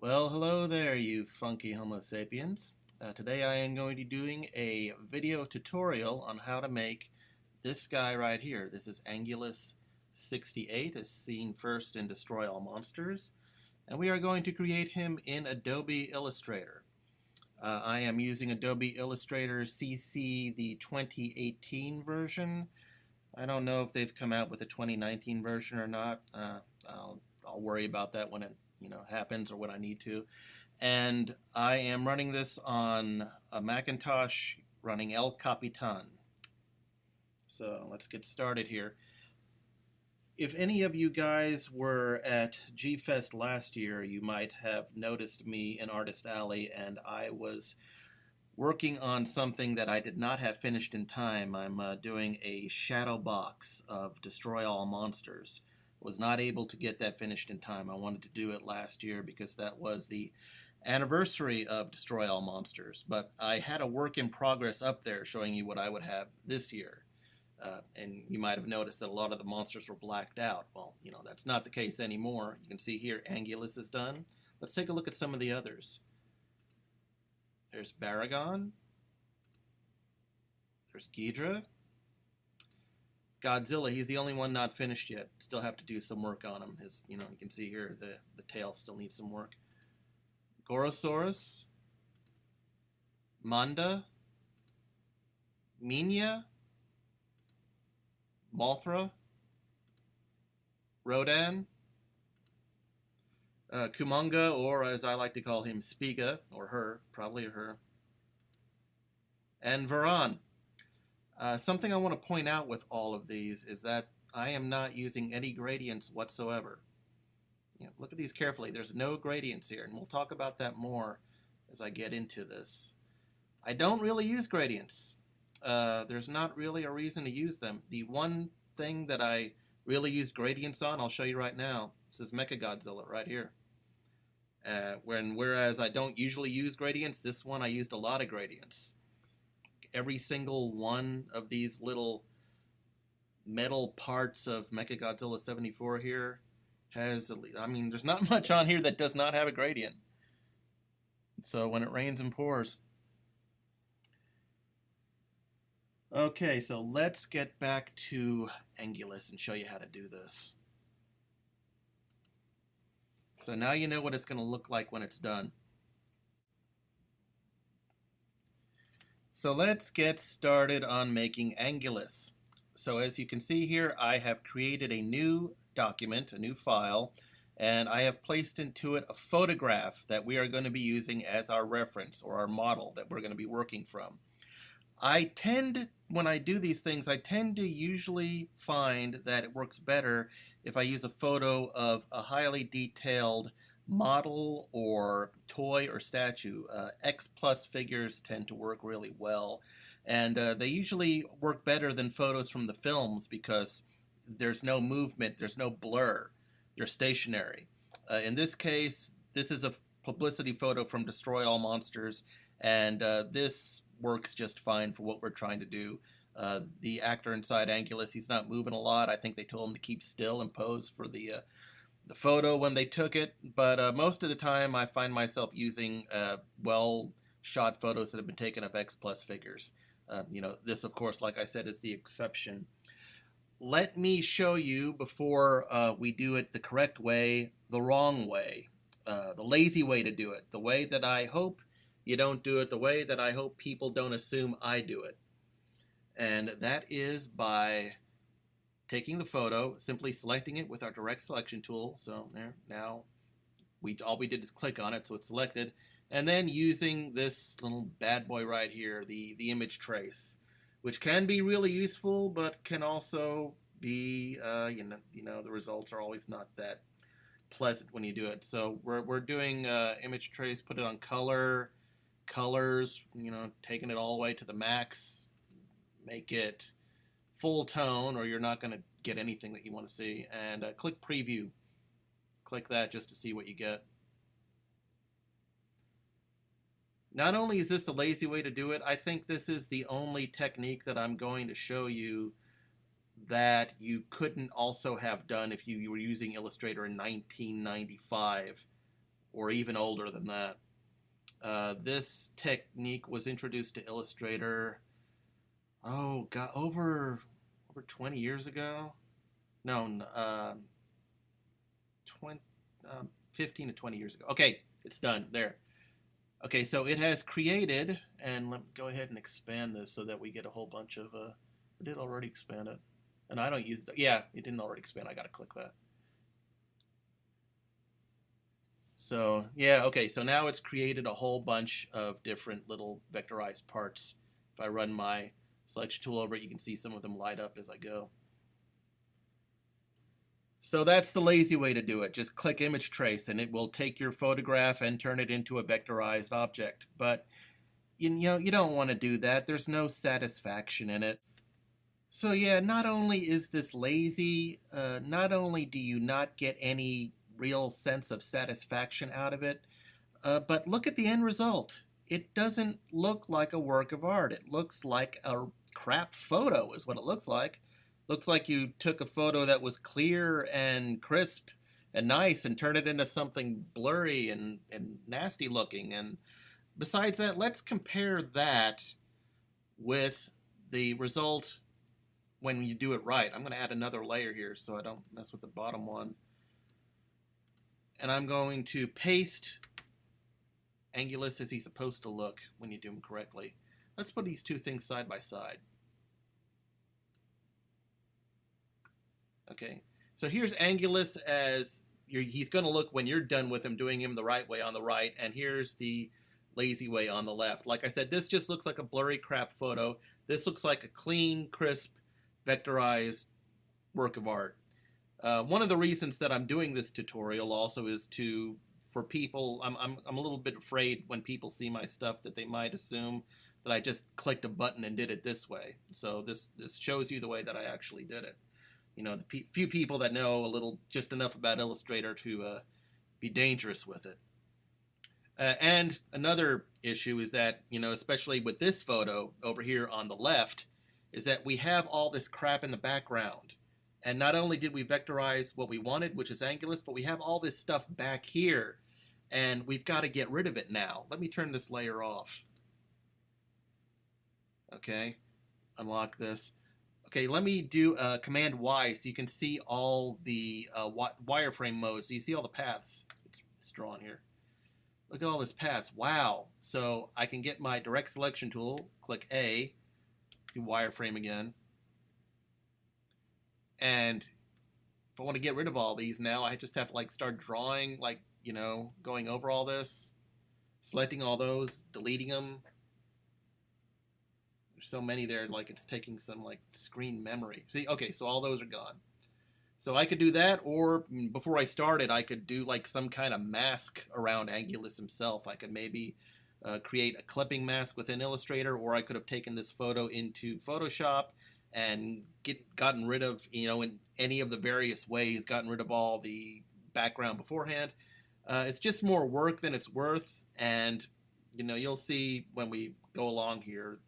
Well, hello there, you funky Homo sapiens. Today I am going to be doing a video tutorial on how to make this guy right here. This is Angilas 68, as seen first in Destroy All Monsters, and we are going to create him in Adobe Illustrator. I am using Adobe Illustrator CC, the 2018 version. I don't know if they've come out with a 2019 version or not. I'll worry about that when it happens or when I need to. And I am running this on a Macintosh running El Capitan. So let's get started here. If any of you guys were at G-Fest last year, you might have noticed me in Artist Alley, and I was working on something that I did not have finished in time. I'm doing a shadow box of Destroy All Monsters. Was not able to get that finished in time. I wanted to do it last year because that was the anniversary of Destroy All Monsters. But I had a work in progress up there showing you what I would have this year. And you might have noticed that a lot of the monsters were blacked out. Well, that's not the case anymore. You can see here Angilas is done. Let's take a look at some of the others. There's Baragon. There's Ghidra. Godzilla, he's the only one not finished yet. Still have to do some work on him. You can see here the tail still needs some work. Gorosaurus. Manda. Minya. Mothra. Rodan. Kumonga, or as I like to call him, Spiga, or her, probably her. And Varan. Something I want to point out with all of these is that I am not using any gradients whatsoever. Look at these carefully. There's no gradients here, and we'll talk about that more as I get into this. I don't really use gradients. There's not really a reason to use them. The one thing that I really use gradients on, I'll show you right now. This is Mechagodzilla right here. Whereas I don't usually use gradients, this one I used a lot of gradients. Every single one of these little metal parts of Mechagodzilla 74 here has, there's not much on here that does not have a gradient. So when it rains and pours. Okay, so let's get back to Angilas and show you how to do this. So now you know what it's going to look like when it's done. So let's get started on making Angilas. So as you can see here, I have created a new document, a new file, and I have placed into it a photograph that we are going to be using as our reference or our model that we're going to be working from. When I do these things, I tend to usually find that it works better if I use a photo of a highly detailed model or toy or statue. X plus figures tend to work really well, and they usually work better than photos from the films because there's no movement, there's no blur, they're stationary. In this case, this is a publicity photo from Destroy All Monsters, and this works just fine for what we're trying to do. The actor inside Angilas, he's not moving a lot. I think they told him to keep still and pose for the photo when they took it, but most of the time I find myself using well-shot photos that have been taken of X plus figures. This, of course, like I said, is the exception. Let me show you, before we do it the correct way, the wrong way, the lazy way to do it, the way that I hope you don't do it, the way that I hope people don't assume I do it. And that is by taking the photo, simply selecting it with our direct selection tool. So there, now all we did is click on it, so it's selected, and then using this little bad boy right here, the image trace, which can be really useful, but can also be, the results are always not that pleasant when you do it. So we're doing image trace, put it on colors, taking it all the way to the max, make it full tone, or you're not going to get anything that you want to see, and click preview. Click that just to see what you get. Not only is this the lazy way to do it, I think this is the only technique that I'm going to show you that you couldn't also have done if you were using Illustrator in 1995 or even older than that. This technique was introduced to Illustrator, oh god, over 20 years ago. No, 20, 15 to 20 years ago. Okay, it's done there. Okay, so it has created, and let me go ahead and expand this so that we get a whole bunch of. It did already expand it, and I don't use it. Yeah, it didn't already expand. I gotta click that. So yeah, okay. So now it's created a whole bunch of different little vectorized parts. If I run my selection tool over it, you can see some of them light up as I go. So that's the lazy way to do it. Just click image trace and it will take your photograph and turn it into a vectorized object. But you don't want to do that. There's no satisfaction in it. So yeah, not only is this lazy, not only do you not get any real sense of satisfaction out of it, but look at the end result. It doesn't look like a work of art. It looks like a crap photo is what it looks like. Looks like you took a photo that was clear and crisp and nice and turned it into something blurry and nasty looking. And besides that, let's compare that with the result when you do it right. I'm going to add another layer here so I don't mess with the bottom one. And I'm going to paste Angilas as he's supposed to look when you do him correctly. Let's put these two things side by side. Okay, so here's Angilas as he's going to look when you're done with him, doing him the right way on the right, and here's the lazy way on the left. Like I said, this just looks like a blurry crap photo. This looks like a clean, crisp, vectorized work of art. One of the reasons that I'm doing this tutorial also is for people, I'm a little bit afraid when people see my stuff that they might assume that I just clicked a button and did it this way. So this shows you the way that I actually did it. The few people that know just enough about Illustrator to be dangerous with it. And another issue is that, especially with this photo over here on the left, is that we have all this crap in the background. And not only did we vectorize what we wanted, which is Angilas, but we have all this stuff back here. And we've got to get rid of it now. Let me turn this layer off. Okay, unlock this. Okay, let me do Command Y so you can see all the wireframe modes. So you see all the paths. It's drawn here. Look at all this paths. Wow. So I can get my direct selection tool, click A, do wireframe again. And if I want to get rid of all these now, I just have to start drawing, going over all this, selecting all those, deleting them. There's so many there, it's taking some screen memory. See, okay, so all those are gone. So I could do that, or before I started, I could do some kind of mask around Angilas himself. I could maybe create a clipping mask within Illustrator, or I could have taken this photo into Photoshop and gotten rid of, in any of the various ways, gotten rid of all the background beforehand. It's just more work than it's worth, and you'll see when we go along here,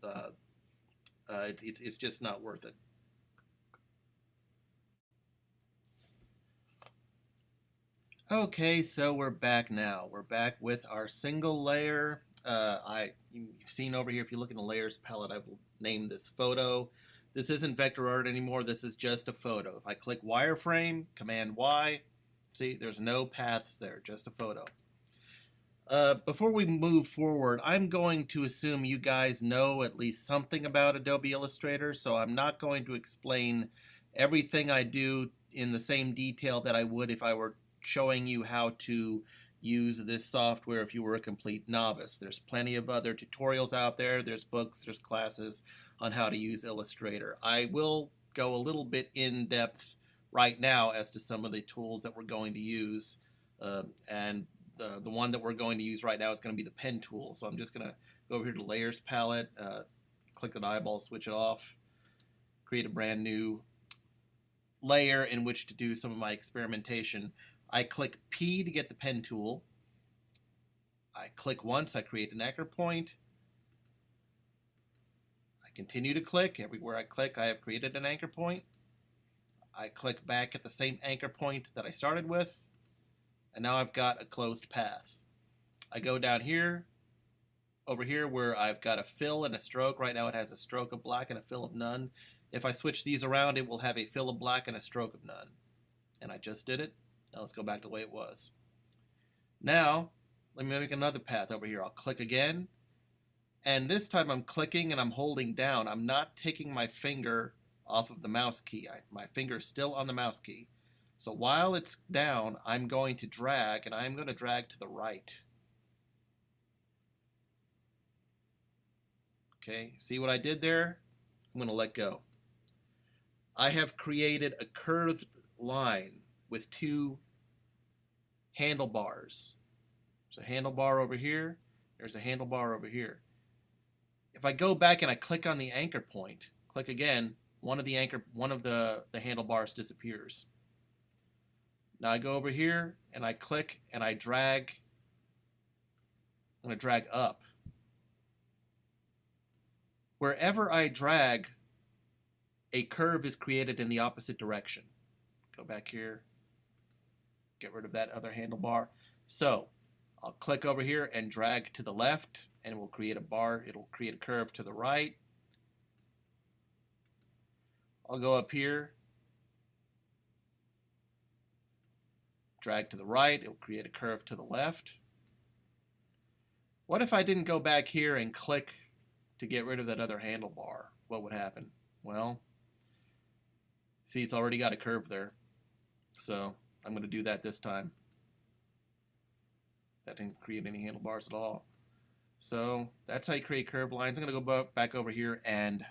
it's just not worth it. Okay, so we're back now. We're back with our single layer. You've seen over here, if you look in the layers palette, I've named this photo. This isn't vector art anymore. This is just a photo. If I click wireframe, Command Y, see, there's no paths there, just a photo. Before we move forward, I'm going to assume you guys know at least something about Adobe Illustrator, so I'm not going to explain everything I do in the same detail that I would if I were showing you how to use this software if you were a complete novice. There's plenty of other tutorials out there. There's books, there's classes on how to use Illustrator. I will go a little bit in depth right now as to some of the tools that we're going to use, and the one that we're going to use right now is going to be the pen tool. So I'm just going to go over here to Layers palette, click the eyeball, switch it off, create a brand new layer in which to do some of my experimentation. I click P to get the pen tool. I click once, I create an anchor point. I continue to click. Everywhere I click, I have created an anchor point. I click back at the same anchor point that I started with. And now I've got a closed path. I go down here, over here where I've got a fill and a stroke. Right now it has a stroke of black and a fill of none. If I switch these around, it will have a fill of black and a stroke of none. And I just did it. Now let's go back to the way it was. Now, let me make another path over here. I'll click again. And this time I'm clicking and I'm holding down. I'm not taking my finger off of the mouse key. My finger is still on the mouse key. So while it's down, I'm going to drag, and I'm going to drag to the right. Okay, see what I did there? I'm going to let go. I have created a curved line with two handlebars. There's a handlebar over here. There's a handlebar over here. If I go back and I click on the anchor point, click again, one of the handlebars disappears. Now I go over here and I click and I drag. I'm going to drag up. Wherever I drag, a curve is created in the opposite direction. Go back here, get rid of that other handlebar. So I'll click over here and drag to the left, and it will create a bar. It'll create a curve to the right. I'll go up here, drag to the right. It'll create a curve to the left. What if I didn't go back here and click to get rid of that other handlebar? What would happen? Well, see, it's already got a curve there. So I'm going to do that this time. That didn't create any handlebars at all. So that's how you create curved lines. I'm going to go back over here and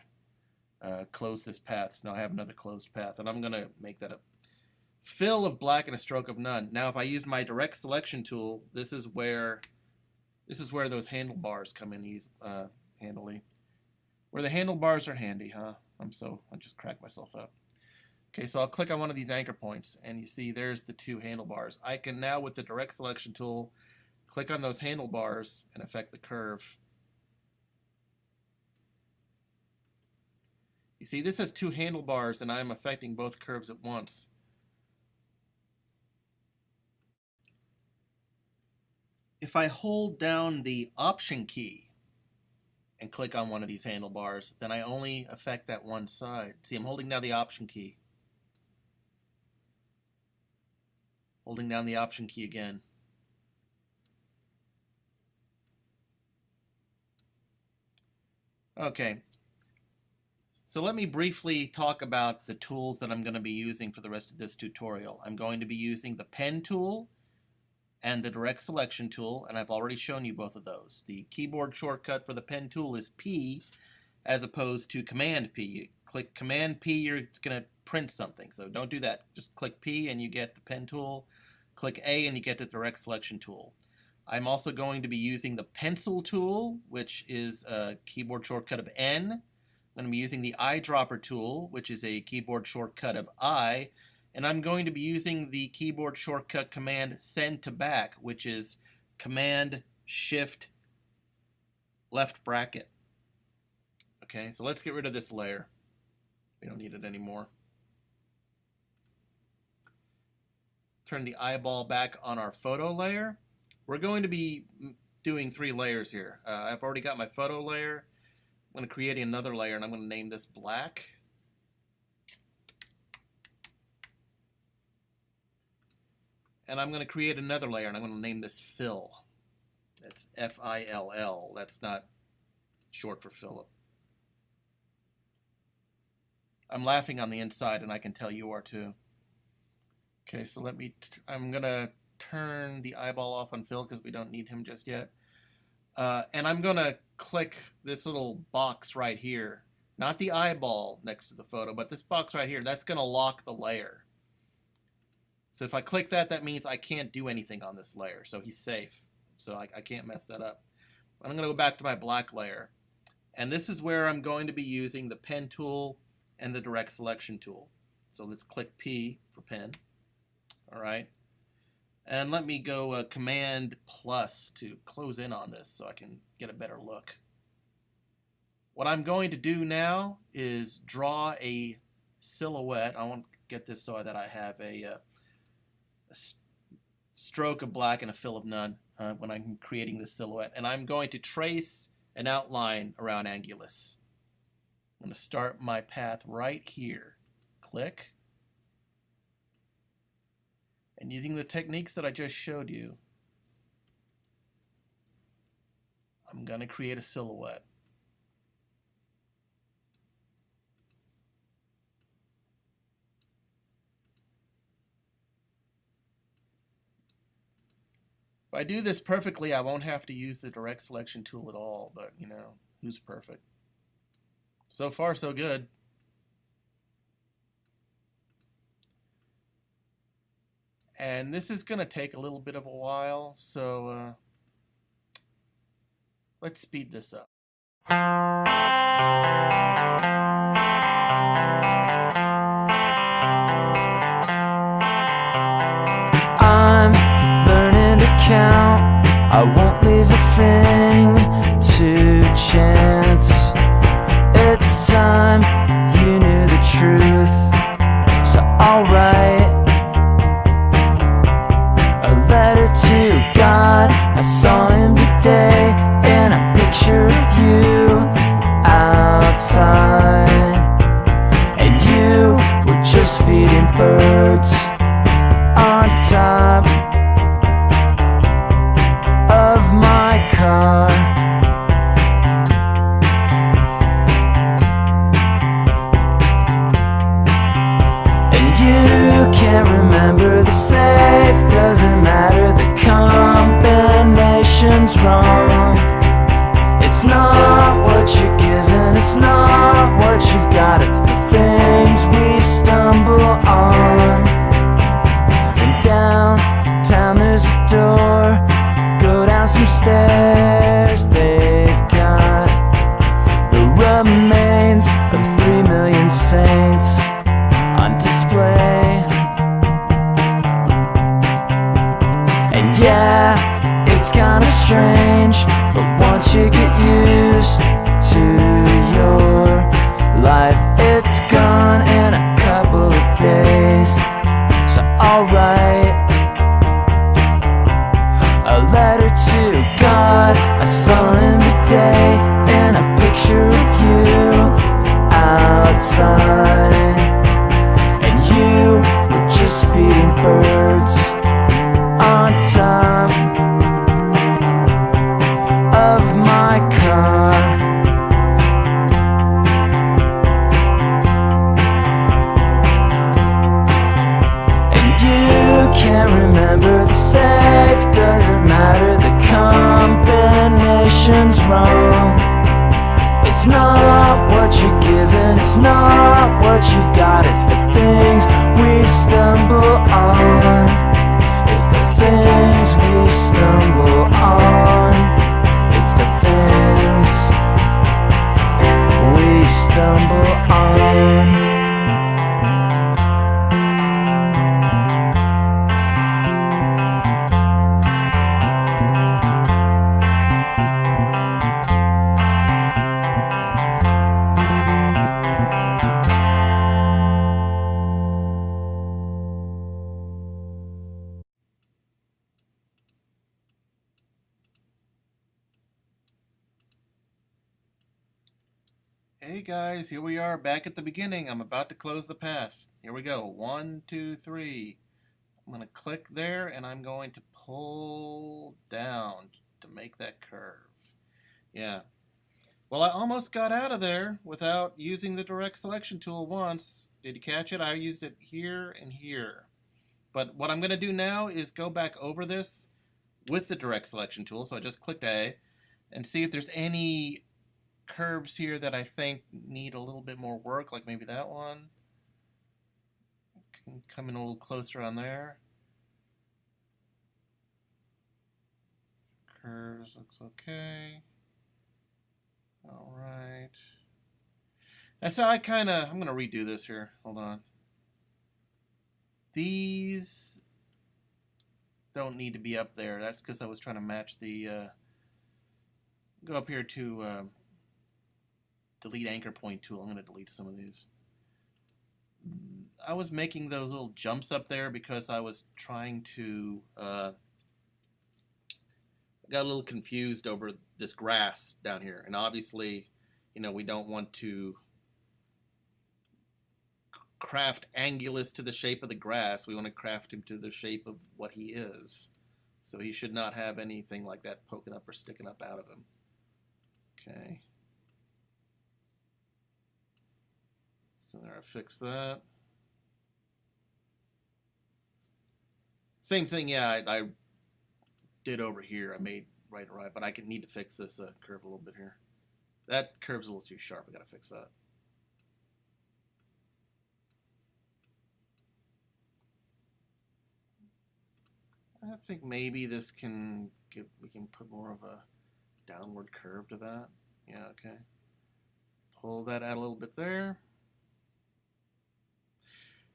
close this path. So now I have another closed path, and I'm going to make that a fill of black and a stroke of none. Now if I use my direct selection tool, this is where those handlebars come in handily. Where the handlebars are handy, huh? I just cracked myself up. Okay, so I'll click on one of these anchor points, and you see there's the two handlebars. I can now, with the direct selection tool, click on those handlebars and affect the curve. You see, this has two handlebars, and I'm affecting both curves at once. If I hold down the Option key and click on one of these handlebars, then I only affect that one side. See, I'm holding down the Option key. Holding down the Option key again. Okay, so let me briefly talk about the tools that I'm going to be using for the rest of this tutorial. I'm going to be using the Pen tool and the direct selection tool, and I've already shown you both of those. The keyboard shortcut for the Pen tool is P as opposed to Command P. You click Command P, it's going to print something, so don't do that. Just click P and you get the Pen tool. Click A and you get the direct selection tool. I'm also going to be using the Pencil tool, which is a keyboard shortcut of N. I'm going to be using the Eyedropper tool, which is a keyboard shortcut of I. And I'm going to be using the keyboard shortcut command Send to Back, which is Command Shift left bracket. Okay, so let's get rid of this layer. We don't need it anymore. Turn the eyeball back on our photo layer. We're going to be doing 3 layers here. I've already got my photo layer. I'm going to create another layer, and I'm going to name this black. And I'm going to create another layer, and I'm going to name this fill. That's F-I-L-L. That's not short for Philip. I'm laughing on the inside, and I can tell you are too. Okay, so I'm going to turn the eyeball off on Phil because we don't need him just yet. And I'm going to click this little box right here. Not the eyeball next to the photo, but this box right here. That's going to lock the layer. So if I click that, that means I can't do anything on this layer. So he's safe. So I can't mess that up. I'm going to go back to my black layer. And this is where I'm going to be using the Pen tool and the direct selection tool. So let's click P for pen. All right. And let me go Command plus to close in on this so I can get a better look. What I'm going to do now is draw a silhouette. I want to get this so that I have a stroke of black and a fill of none. when I'm creating this silhouette. And I'm going to trace an outline around Angilas. I'm going to start my path right here. Click. And using the techniques that I just showed you, I'm going to create a silhouette. If I do this perfectly, I won't have to use the direct selection tool at all, but you know, who's perfect? So far, so good. And this is going to take a little bit of a while, so let's speed this up. I'm learning to count. I won't leave a thing to chance. It's time you knew the truth, so I'll write a letter to God. I saw him today in a picture of you outside, and you were just feeding birds on top of my car. And you can't remember the safe, doesn't matter, the combination's wrong. It's not what you're given, it's not what you've got, it's the things we stumble on. And downtown there's a door, go down some stairs, they've got the remains of 3 million saints on display. And yeah, it's kinda strange, but once you get used to your life, it's gone in a couple of days. So I'll write a letter to God. I saw him today in a picture of you outside, and you were just feeding birds on top of my car. And you can't remember the safe, doesn't matter, the combination's wrong. It's not what you're given, it's not what you've got, it's the things we stumble on. It's the things we stumble on. It's the things we stumble on. Hey guys, here we are back at the beginning. I'm about to close the path. Here we go. 1, 2, 3. I'm going to click there and I'm going to pull down to make that curve. Yeah. Well, I almost got out of there without using the direct selection tool once. Did you catch it? I used it here and here. But what I'm going to do now is go back over this with the direct selection tool. So I just clicked A and see if there's any curves here that I think need a little bit more work, like maybe that one. Can come in a little closer on there. Curves looks okay. All right. And so I'm going to redo this here. Hold on. These don't need to be up there. That's because I was trying to match the, go up here to delete anchor point tool. I'm going to delete some of these. I was making those little jumps up there because I was trying to got a little confused over this grass down here. And obviously, we don't want to craft Angilas to the shape of the grass. We want to craft him to the shape of what he is. So he should not have anything like that poking up or sticking up out of him. Okay. So there, I fixed that. Same thing, yeah, I did over here. I made right, but I need to fix this curve a little bit here. That curve's a little too sharp. I gotta fix that. I think maybe this we can put more of a downward curve to that. Yeah, okay. Pull that out a little bit there.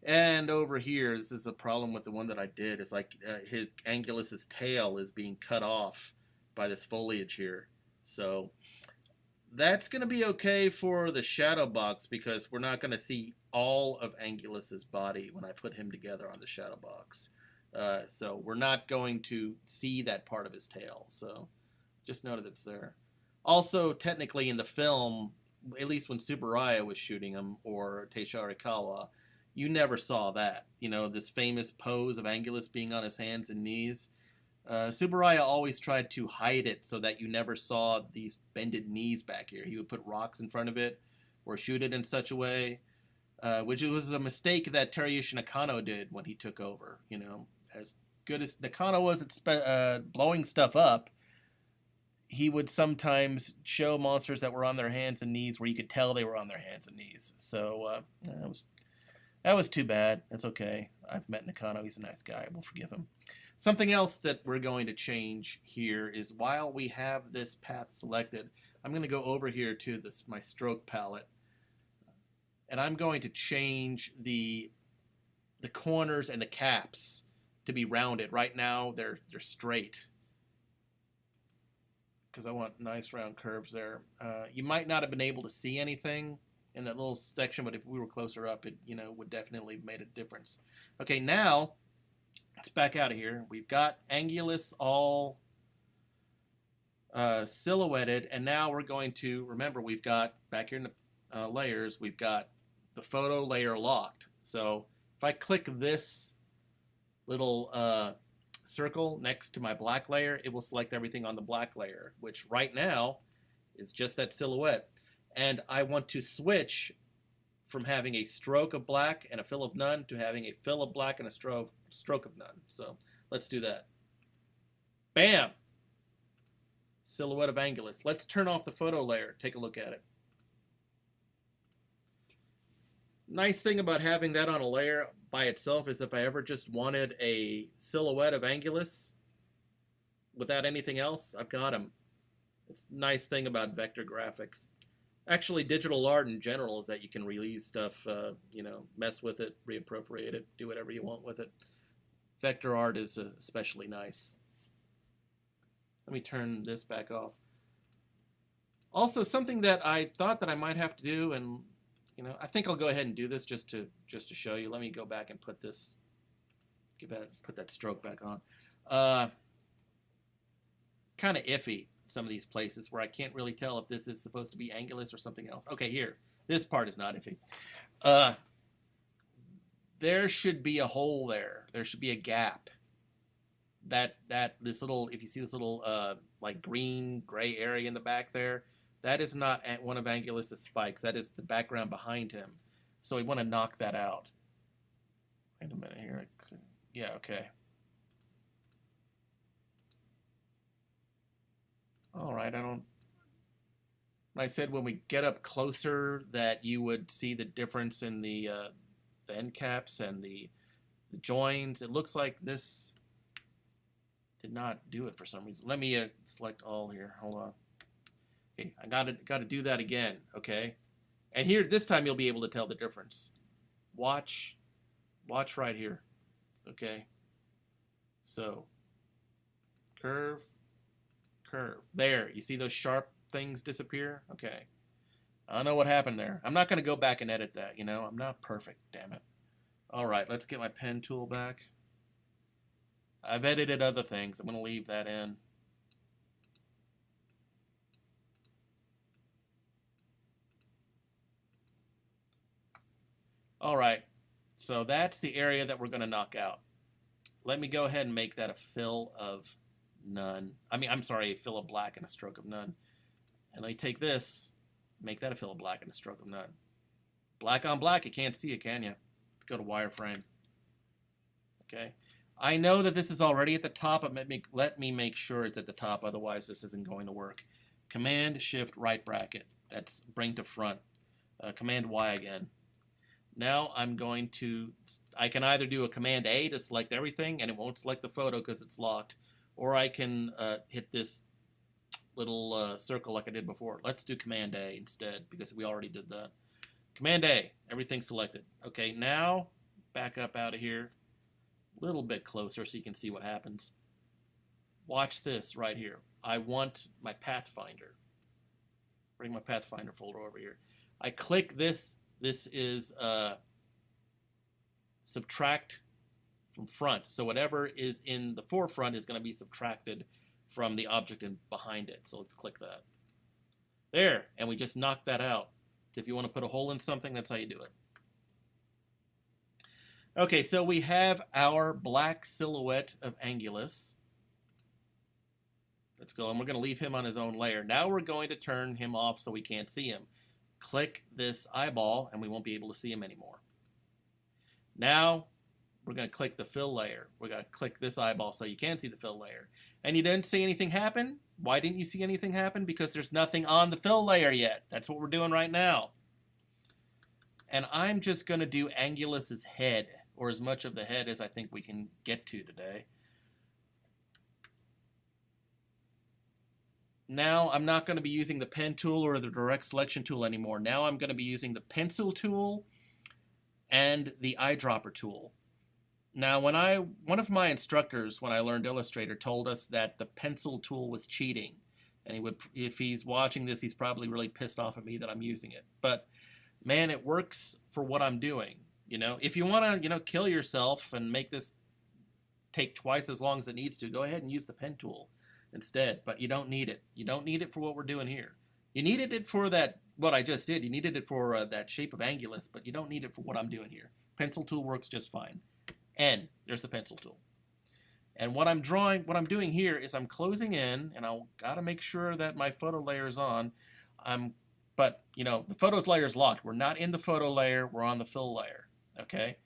And over here, this is a problem with the one that I did. It's like his Angilas's tail is being cut off by this foliage here. So that's going to be okay for the shadow box because we're not going to see all of Angilas's body when I put him together on the shadow box. So we're not going to see that part of his tail. So just note that it's there. Also, technically in the film, at least when Tsuburaya was shooting him or Teisha Arikawa, you never saw that. This famous pose of Angilas being on his hands and knees. Tsuburaya always tried to hide it so that you never saw these bended knees back here. He would put rocks in front of it or shoot it in such a way, which was a mistake that Teruyushi Nakano did when he took over. As good as Nakano was at blowing stuff up, he would sometimes show monsters that were on their hands and knees where you could tell they were on their hands and knees. So that was too bad. It's okay. I've met Nakano. He's a nice guy. We'll forgive him. Something else that we're going to change here is while we have this path selected, I'm going to go over here to my stroke palette, and I'm going to change the corners and the caps to be rounded. Right now, they're straight because I want nice round curves there. You might not have been able to see anything in that little section, but if we were closer up, it would definitely have made a difference. Okay, now let's back out of here. We've got Angilas all silhouetted, and now we're going to remember we've got back here in the layers, we've got the photo layer locked. So if I click this little circle next to my black layer, it will select everything on the black layer, which right now is just that silhouette. And I want to switch from having a stroke of black and a fill of none to having a fill of black and a stroke of none. So let's do that. Bam! Silhouette of Angilas. Let's turn off the photo layer. Take a look at it. Nice thing about having that on a layer by itself is if I ever just wanted a silhouette of Angilas without anything else, I've got him. It's a nice thing about vector graphics. Actually, digital art in general is that you can reuse stuff, mess with it, reappropriate it, do whatever you want with it. Vector art is especially nice. Let me turn this back off. Also, something that I thought that I might have to do, and I think I'll go ahead and do this just to show you. Let me go back and put that stroke back on. Kind of iffy. Some of these places where I can't really tell if this is supposed to be Angilas or something else. Okay, here. This part is not iffy. There should be a hole there. There should be a gap. This little, if you see this little like green gray area in the back there, that is not one of Angilas' spikes. That is the background behind him. So we want to knock that out. Wait a minute here. Yeah, okay. All right, I said when we get up closer that you would see the difference in the end caps and the joins. It looks like this did not do it for some reason. Let me select all here. Hold on. Okay, I got to do that again. Okay, and here this time you'll be able to tell the difference. Watch right here. Okay, so curve. There, you see those sharp things disappear? Okay. I don't know what happened there. I'm not going to go back and edit that, I'm not perfect, damn it. All right, let's get my pen tool back. I've edited other things. I'm going to leave that in. All right, so that's the area that we're going to knock out. Let me go ahead and make that a fill of none. I'm sorry, a fill of black and a stroke of none. And let me take this, make that a fill of black and a stroke of none. Black on black, you can't see it, can you? Let's go to wireframe. Okay. I know that this is already at the top, but let me make sure it's at the top, otherwise this isn't going to work. Command Shift right bracket. That's bring to front. Command Y again. Now I'm going to, I can either do a Command A to select everything and it won't select the photo because it's locked, or I can hit this little circle like I did before. Let's do Command A instead because we already did that. Command A, everything's selected. Okay, now back up out of here a little bit closer so you can see what happens. Watch this right here. I want my Pathfinder. Bring my Pathfinder folder over here. I click this. This is subtract from front. So whatever is in the forefront is going to be subtracted from the object in behind it. So let's click that. There, and we just knocked that out. So if you want to put a hole in something, that's how you do it. Okay, so we have our black silhouette of Angilas. Let's go, and we're going to leave him on his own layer. Now we're going to turn him off so we can't see him. Click this eyeball, and we won't be able to see him anymore. Now we're going to click the fill layer. We're going to click this eyeball so you can't see the fill layer. And you didn't see anything happen? Why didn't you see anything happen? Because there's nothing on the fill layer yet. That's what we're doing right now. And I'm just going to do Angilas's head, or as much of the head as I think we can get to today. Now I'm not going to be using the pen tool or the direct selection tool anymore. Now I'm going to be using the pencil tool and the eyedropper tool. Now one of my instructors when I learned Illustrator told us that the pencil tool was cheating. And he would, if he's watching this, he's probably really pissed off at me that I'm using it. But man, it works for what I'm doing. You know, if you want to, kill yourself and make this take twice as long as it needs to, go ahead and use the pen tool instead, but you don't need it. You don't need it for what we're doing here. You needed it for that, what I just did. You needed it for that shape of Angilas, but you don't need it for what I'm doing here. Pencil tool works just fine. And there's the pencil tool. And what I'm doing here is I'm closing in, and I've got to make sure that my photo layer is on. But the photos layer is locked. We're not in the photo layer. We're on the fill layer. Okay.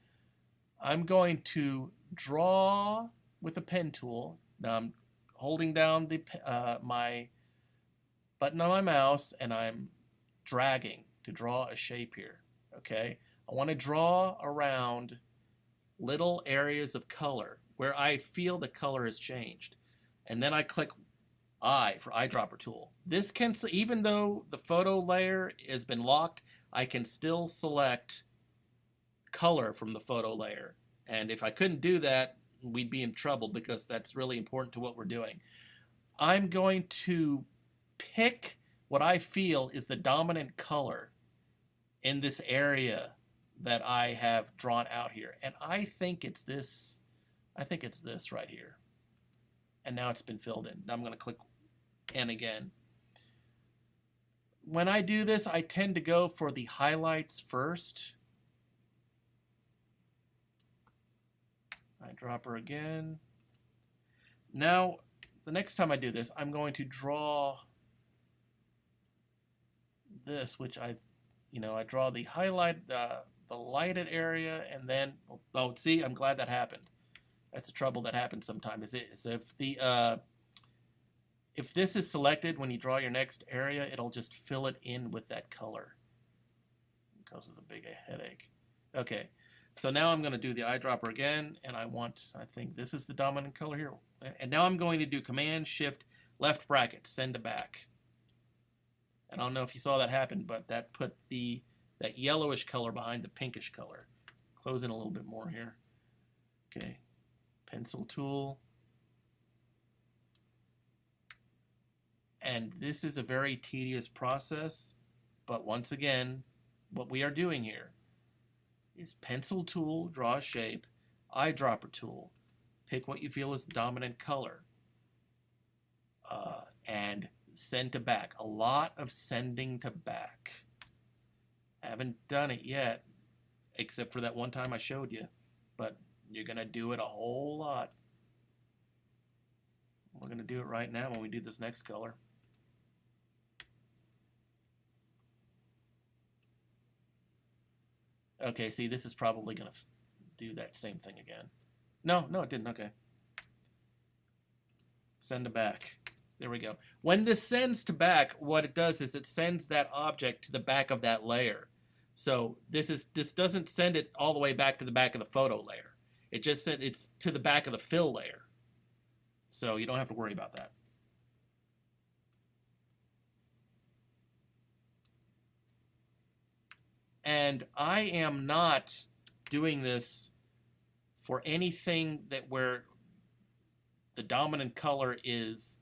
I'm going to draw with the pen tool. Now I'm holding down the my button on my mouse, and I'm dragging to draw a shape here. Okay. I want to draw around little areas of color where I feel the color has changed. And then I click I for eyedropper tool. This can, even though the photo layer has been locked, I can still select color from the photo layer. And if I couldn't do that, we'd be in trouble because that's really important to what we're doing. I'm going to pick what I feel is the dominant color in this area that I have drawn out here. And I think it's this. I think it's this right here. And now it's been filled in. Now I'm going to click N again. When I do this, I tend to go for the highlights first. Eyedropper again. Now, the next time I do this, I'm going to draw this, which I draw the highlight, the lighted area, and then, oh, see, I'm glad that happened. That's the trouble that happens sometimes. Is if this is selected when you draw your next area, it'll just fill it in with that color. It causes a big headache. Okay, so now I'm going to do the eyedropper again, and I think this is the dominant color here. And now I'm going to do Command Shift left bracket, send to back. And I don't know if you saw that happen, but that put that yellowish color behind the pinkish color. Close in a little bit more here. Okay. Pencil tool. And this is a very tedious process, but once again, what we are doing here is pencil tool, draw a shape, eyedropper tool, pick what you feel is the dominant color, and send to back. A lot of sending to back. Haven't done it yet. except for that one time I showed you. But you're going to do it a whole lot. We're going to do it right now when we do this next color. Okay, see, this is probably going to do that same thing again. No, it didn't. Okay. Send to back. There we go. When this sends to back, what it does is it sends that object to the back of that layer. So this doesn't send it all the way back to the back of the photo layer. It just sent it's to the back of the fill layer. So you don't have to worry about that. And I am not doing this for anything that where the dominant color is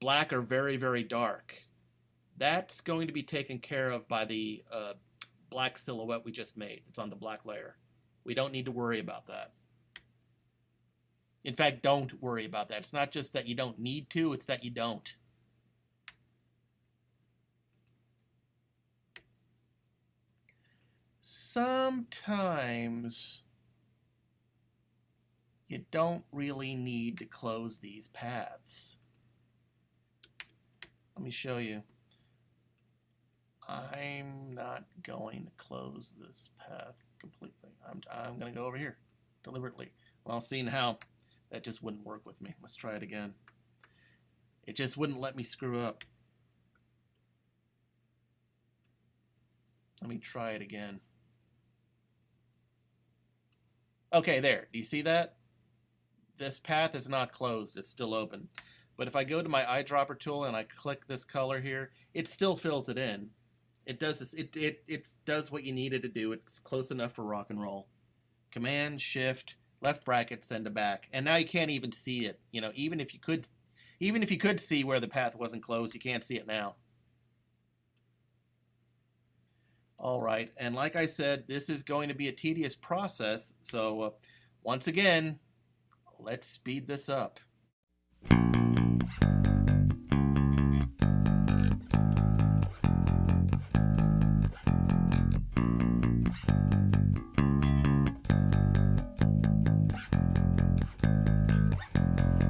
black or very, very dark. That's going to be taken care of by the black silhouette we just made. It's on the black layer. We don't need to worry about that. In fact, don't worry about that. It's not just that you don't need to, it's that you don't. Sometimes you don't really need to close these paths. Let me show you. I'm not going to close this path completely. I'm going to go over here deliberately. Well, seeing how that just wouldn't work with me. Let's try it again. It just wouldn't let me screw up. Let me try it again. Okay, there. Do you see that? This path is not closed. It's still open. But if I go to my eyedropper tool and I click this color here, it still fills it in. It does this. It does what you need it to do. It's close enough for rock and roll. Command Shift left bracket send to back, and now you can't even see it. You know, even if you could see where the path wasn't closed, you can't see it now. All right, and like I said, this is going to be a tedious process. So once again, let's speed this up.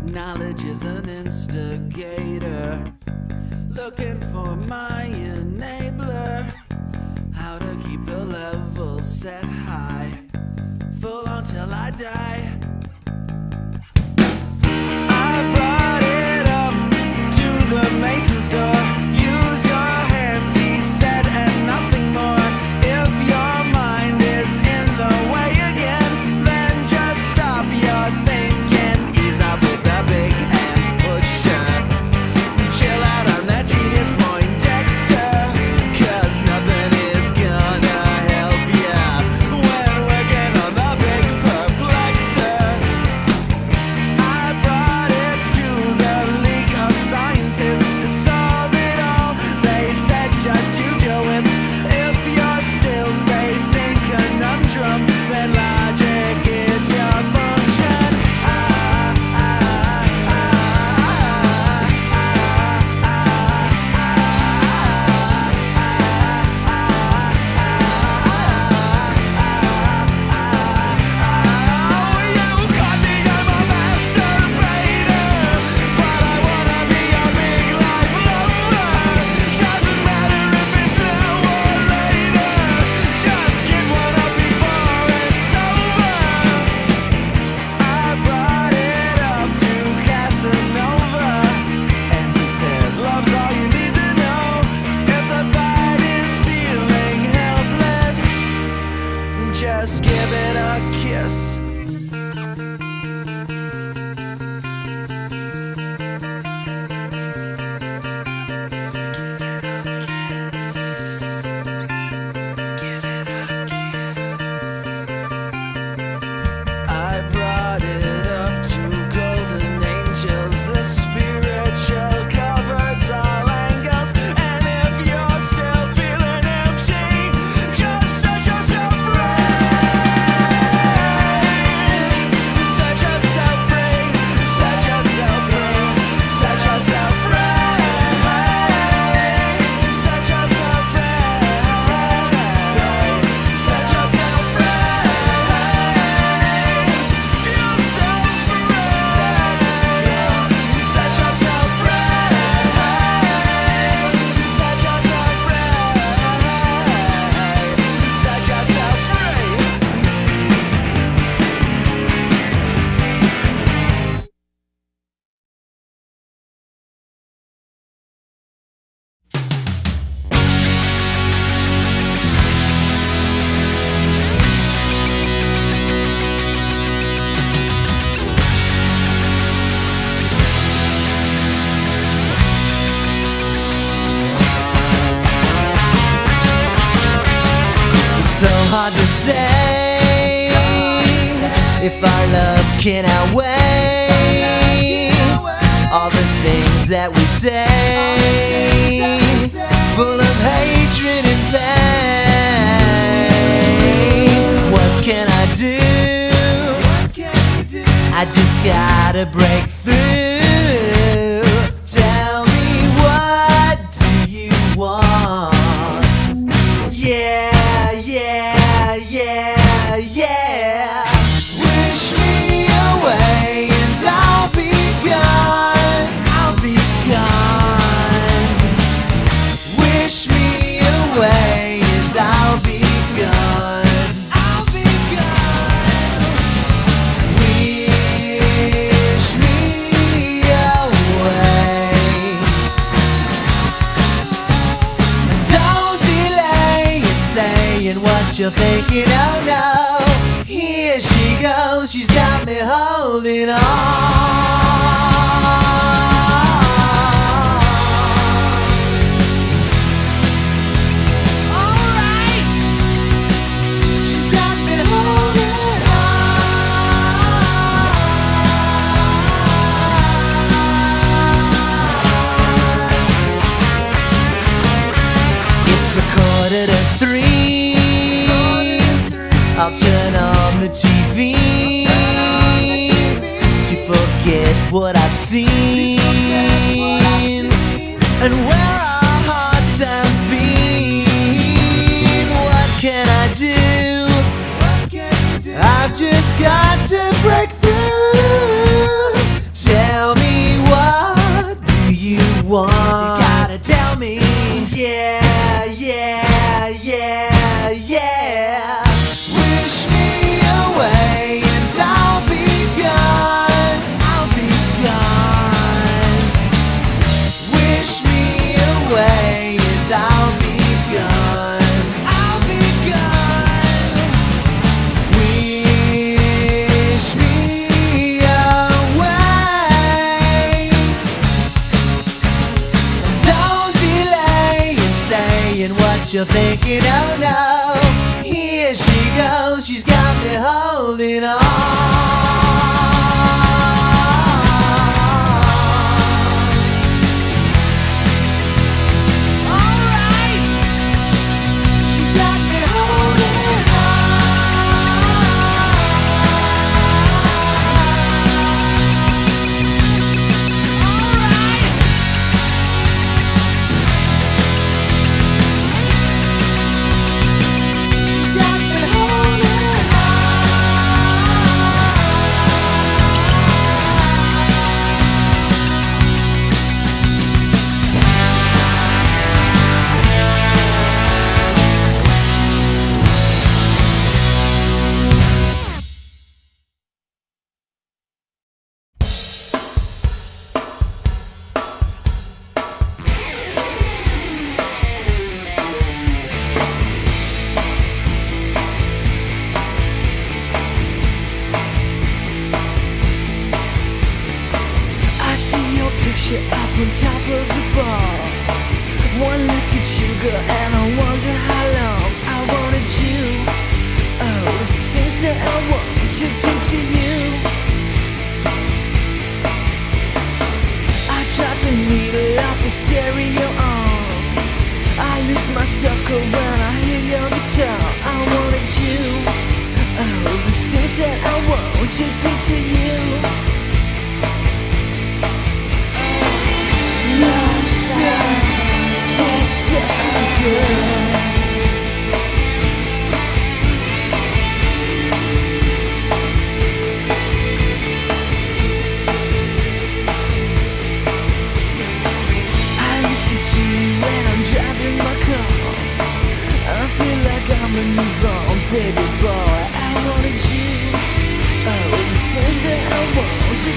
Knowledge is an instigator, looking for my enabler. How to keep the level set high, full on till I die. I brought it up to the mason store. Use your hands, he said, and nothing more. If your mind is in the way again, then just stop your thinking. Ease up with the big hands pushing. Chill out on that genius point, Dexter, 'cause nothing is gonna help ya when working on the big perplexer. hard to say if our love can outweigh all the things that we say, full of hatred and pain. What can I do? I just gotta break through. Tell me, what do you want? Yeah, yeah, yeah, yeah. Wish me away and I'll be gone. I'll be gone. Wish me away and I'll be gone. I'll be gone. Wish me away. Don't delay in saying what you're thinking. Oh no, here she goes. She's got me holding on. Alright, she's got me holding on. It's 2:45. I'll turn on the TV to forget what I've seen and where our hearts have been. What can I do? I've just got to break through. Tell me, what do you want? You gotta tell me. Yeah, yeah, yeah, yeah. Wish me away and I'll be gone. I'll be gone. Wish me away and I'll be gone. I'll be gone. Wish me away. Don't delay in saying what you're thinking. Oh no, here she goes. She's got me holding on. Alright, she's got me holding picture up on top of the bar. One look at you, girl, and I wonder how long I wanted you. Oh, the things that I want to do to you. I drop the needle off the stereo on. I lose my stuff, girl, when I hear your guitar. I wanted you. Oh, the things that I want to do to you. Sexy girl. I listen to you when I'm driving my car. I feel like I'm a newborn baby boy. I wanted you. Oh, the things that I want to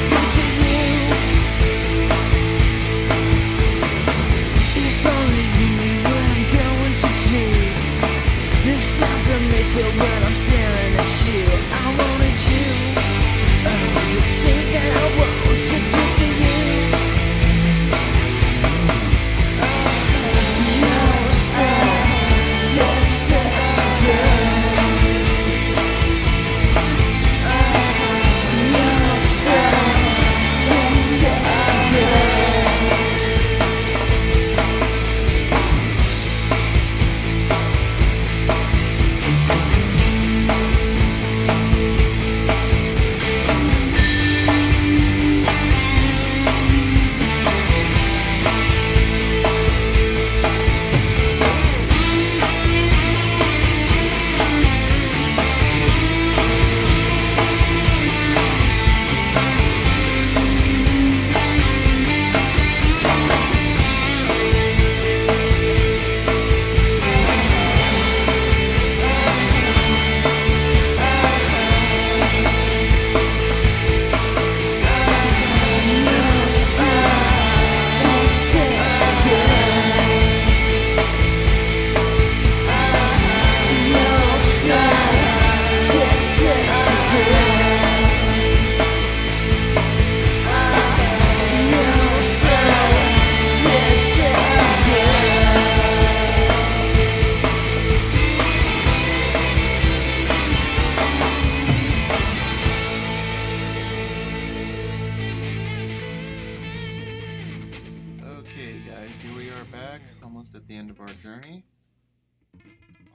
Here we are back, almost at the end of our journey.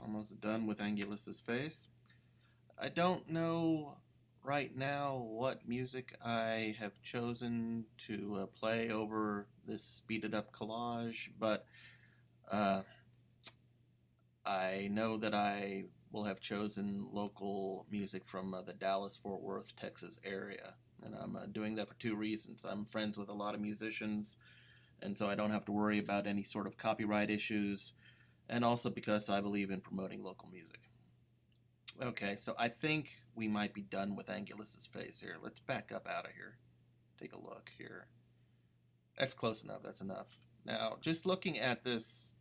Almost done with Angilas' face. I don't know right now what music I have chosen to play over this speeded up collage, but uh, I know that I will have chosen local music from the Dallas-Fort Worth, Texas area. And I'm doing that for two reasons. I'm friends with a lot of musicians, and so I don't have to worry about any sort of copyright issues, and also because I believe in promoting local music. Okay, so I think we might be done with Angilas' face here. Let's back up out of here. Take a look here. That's close enough. That's enough. Now, just looking at this,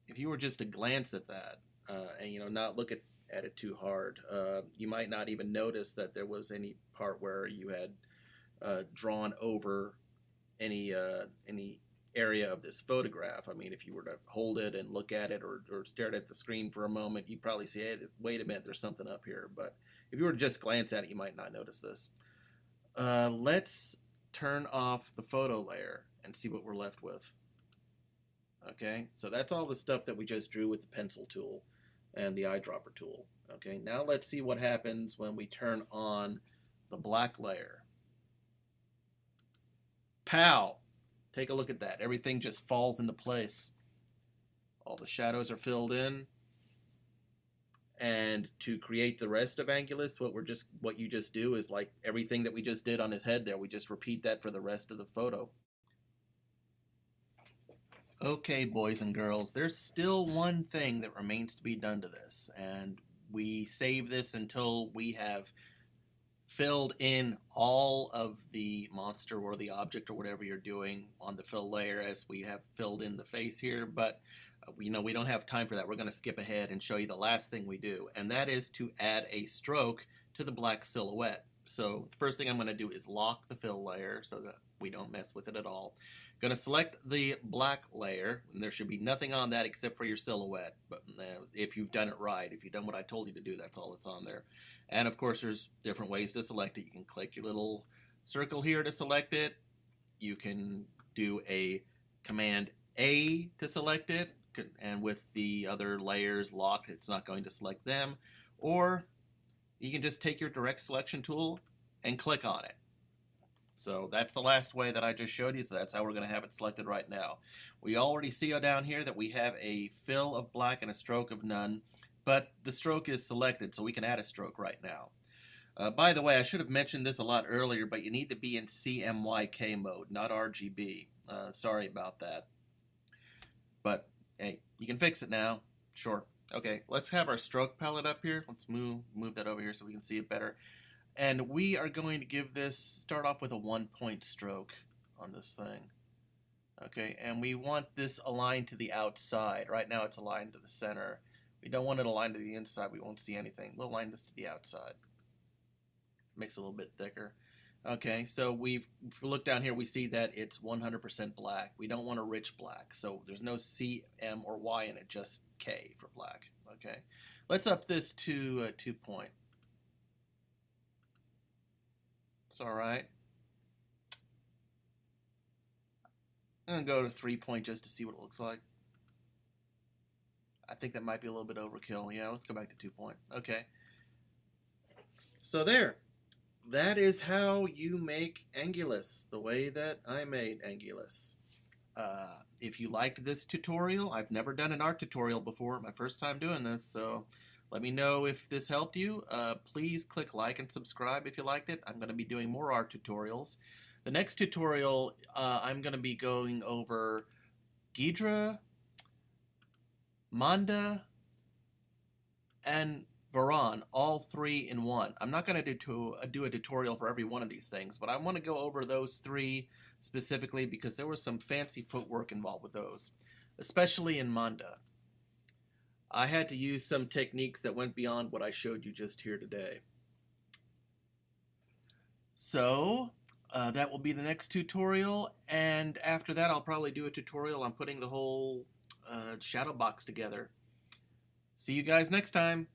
if you were just to glance at that, and not look at it too hard, you might not even notice that there was any part where you had drawn over any area of this photograph. I mean, if you were to hold it and look at it, or stare at the screen for a moment, you'd probably see, hey, wait a minute, there's something up here. But if you were to just glance at it, you might not notice this. Let's turn off the photo layer and see what we're left with. Okay, so that's all the stuff that we just drew with the pencil tool and the eyedropper tool. Okay, now let's see what happens when we turn on the black layer. Pow! Take a look at that. Everything just falls into place. All the shadows are filled in. And to create the rest of Angilas, what you just do is like everything that we just did on his head there. We just repeat that for the rest of the photo. Okay, boys and girls, there's still one thing that remains to be done to this, and we save this until we have filled in all of the monster or the object or whatever you're doing on the fill layer, as we have filled in the face here. But we don't have time for that. We're going to skip ahead and show you the last thing we do, and that is to add a stroke to the black silhouette. So the first thing I'm going to do is lock the fill layer so that we don't mess with it at all. I'm going to select the black layer, and there should be nothing on that except for your silhouette. But if you've done it right, if you've done what I told you to do, that's all that's on there. And of course, there's different ways to select it. You can click your little circle here to select it. You can do a Command A to select it, and with the other layers locked, it's not going to select them. Or you can just take your direct selection tool and click on it. So that's the last way that I just showed you, so that's how we're going to have it selected right now. We already see down here that we have a fill of black and a stroke of none, but the stroke is selected, so we can add a stroke right now. By the way, I should have mentioned this a lot earlier, but you need to be in CMYK mode, not RGB. Sorry about that. But hey, you can fix it now. Sure. Okay, let's have our stroke palette up here. Let's move that over here so we can see it better. And we are going to start off with a 1-point stroke on this thing. Okay, and we want this aligned to the outside. Right now it's aligned to the center. We don't want it aligned to the inside. We won't see anything. We'll align this to the outside. Makes it a little bit thicker. Okay, so if we look down here, we see that it's 100% black. We don't want a rich black, so there's no C, M, or Y in it, just K for black. Okay, let's up this to 2-point. It's all right. I'm going to go to 3-point just to see what it looks like. I think that might be a little bit overkill. Yeah, let's go back to 2-point. Okay. So there. That is how you make Angilas, the way that I made Angilas. If you liked this tutorial, I've never done an art tutorial before, my first time doing this, so let me know if this helped you. Please click like and subscribe if you liked it. I'm going to be doing more art tutorials. The next tutorial, I'm going to be going over Ghidra, Manda, and Varan, all 3 in one. I'm not going to do a tutorial for every one of these things, but I want to go over those 3 specifically because there was some fancy footwork involved with those, especially in Manda. I had to use some techniques that went beyond what I showed you just here today. So that will be the next tutorial, and after that I'll probably do a tutorial on putting the whole shadow box together. See you guys next time.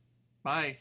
Bye.